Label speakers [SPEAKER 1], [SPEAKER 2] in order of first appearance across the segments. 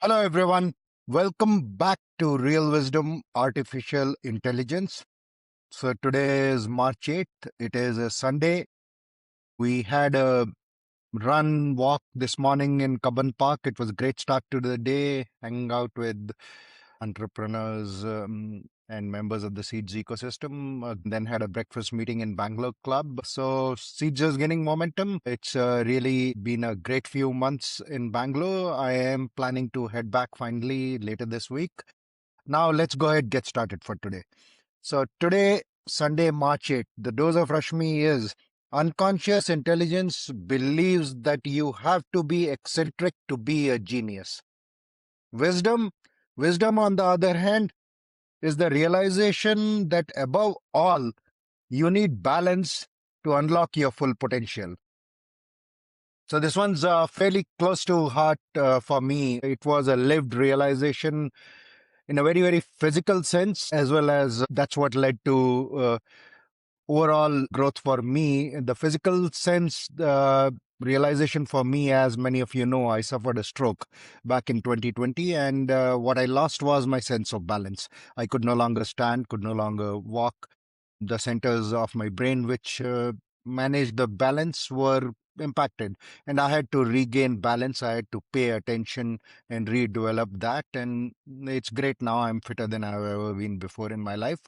[SPEAKER 1] Hello, everyone. Welcome back to Real Wisdom Artificial Intelligence. So, today is March 8th. It is a Sunday. We had a walk this morning in Cubbon Park. It was a great start to the day, hanging out with entrepreneurs and members of the Seeds ecosystem. Then had a breakfast meeting in Bangalore Club. So Seeds is gaining momentum. It's really been a great few months in Bangalore. I am planning to head back finally later this week. Now let's go ahead and get started for today. So today, Sunday, March 8th, the dose of Rashmi is unconscious intelligence believes that you have to be eccentric to be a genius. Wisdom, on the other hand, is the realization that above all, you need balance to unlock your full potential. So this one's fairly close to heart for me. It was a lived realization in a very, very physical sense, as well as that's what led to overall growth for me. In the physical sense, the realization for me, as many of you know, I suffered a stroke back in 2020, and what I lost was my sense of balance. I could no longer stand, could no longer walk. The centers of my brain, which managed the balance, were impacted, and I had to regain balance. I had to pay attention and redevelop that, and it's great now. I'm fitter than I've ever been before in my life.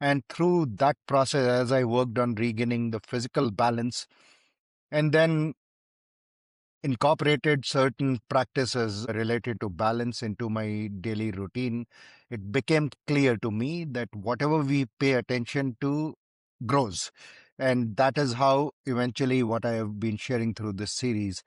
[SPEAKER 1] And through that process, as I worked on regaining the physical balance and then incorporated certain practices related to balance into my daily routine, it became clear to me that whatever we pay attention to grows. And that is how eventually what I have been sharing through this series,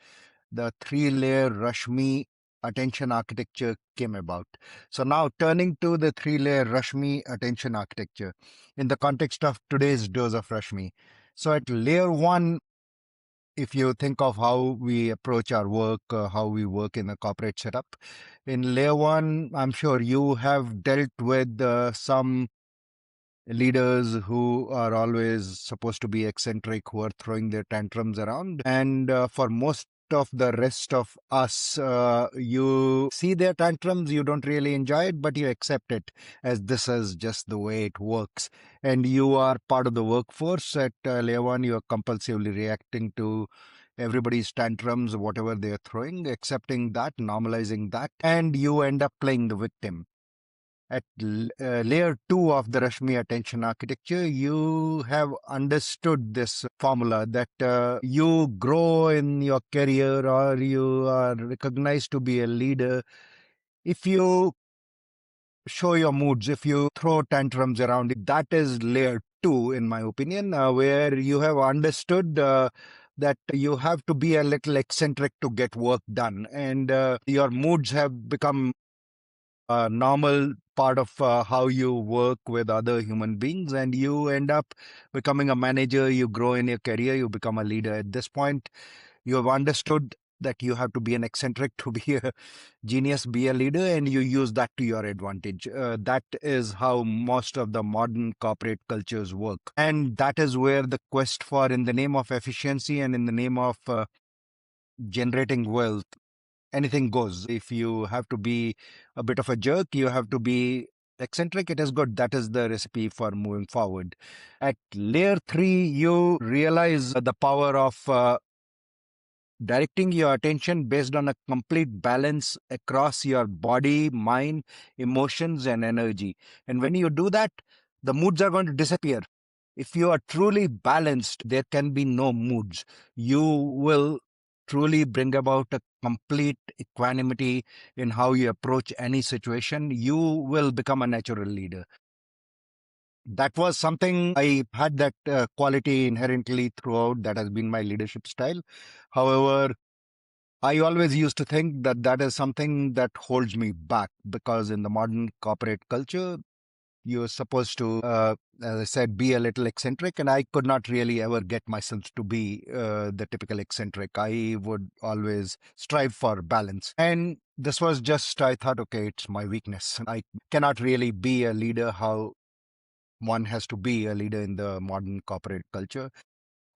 [SPEAKER 1] the three-layer Rashmi attention architecture came about. So now turning to the three-layer Rashmi attention architecture in the context of today's dose of Rashmi. So at layer one, if you think of how we approach our work, how we work in a corporate setup, in layer one, I'm sure you have dealt with some leaders who are always supposed to be eccentric, who are throwing their tantrums around. And for most of the rest of us, you see their tantrums, you don't really enjoy it, but you accept it as this is just the way it works. And you are part of the workforce. At layer one, you are compulsively reacting to everybody's tantrums, whatever they are throwing, accepting that, normalizing that, and you end up playing the victim. At layer two of the Rashmi attention architecture, you have understood this formula that you grow in your career or you are recognized to be a leader if you show your moods, if you throw tantrums around it. That is layer two, in my opinion, where you have understood that you have to be a little eccentric to get work done, and your moods have become a normal part of how you work with other human beings, and you end up becoming a manager. You grow in your career, you become a leader. At this point, you have understood that you have to be an eccentric to be a genius, be a leader, and you use that to your advantage. That is how most of the modern corporate cultures work, and that is where the quest for, in the name of efficiency and in the name of generating wealth, anything goes. If you have to be a bit of a jerk, you have to be eccentric, it is good. That is the recipe for moving forward. At layer three, you realize the power of directing your attention based on a complete balance across your body, mind, emotions, and energy. And when you do that, the moods are going to disappear. If you are truly balanced, there can be no moods. You will truly bring about a complete equanimity in how you approach any situation. You will become a natural leader. That was something I had that quality inherently throughout. That has been my leadership style. However, I always used to think that that is something that holds me back, because in the modern corporate culture, you're supposed to, as I said, be a little eccentric, and I could not really ever get myself to be the typical eccentric. I would always strive for balance. And this was just, I thought, okay, it's my weakness. I cannot really be a leader how one has to be a leader in the modern corporate culture.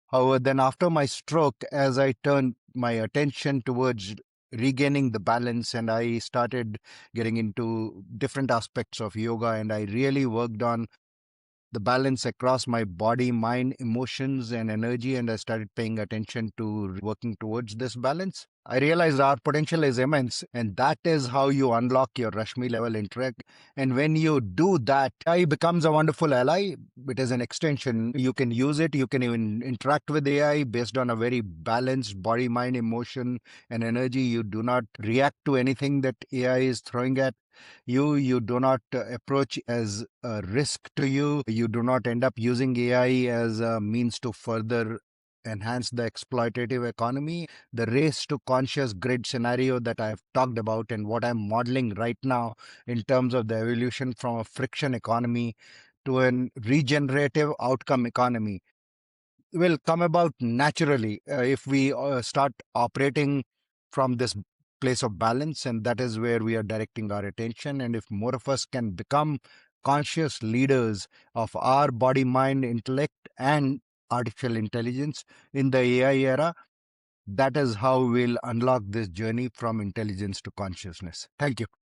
[SPEAKER 1] However, then after my stroke, as I turned my attention towards regaining the balance, and I started getting into different aspects of yoga, and I really worked on the balance across my body, mind, emotions, and energy. And I started paying attention to working towards this balance. I realized our potential is immense, and that is how you unlock your Rashmi level intellect. And when you do that, AI becomes a wonderful ally. It is an extension. You can use it, you can even interact with AI based on a very balanced body, mind, emotion, and energy. You do not react to anything that AI is throwing at you do not approach as a risk to you. You do not end up using AI as a means to further enhance the exploitative economy. The race to conscious grid scenario that I've talked about, and what I'm modeling right now in terms of the evolution from a friction economy to an regenerative outcome economy, will come about naturally if we start operating from this place of balance. And that is where we are directing our attention. And if more of us can become conscious leaders of our body, mind, intellect, and artificial intelligence in the AI era, that is how we'll unlock this journey from intelligence to consciousness. Thank you.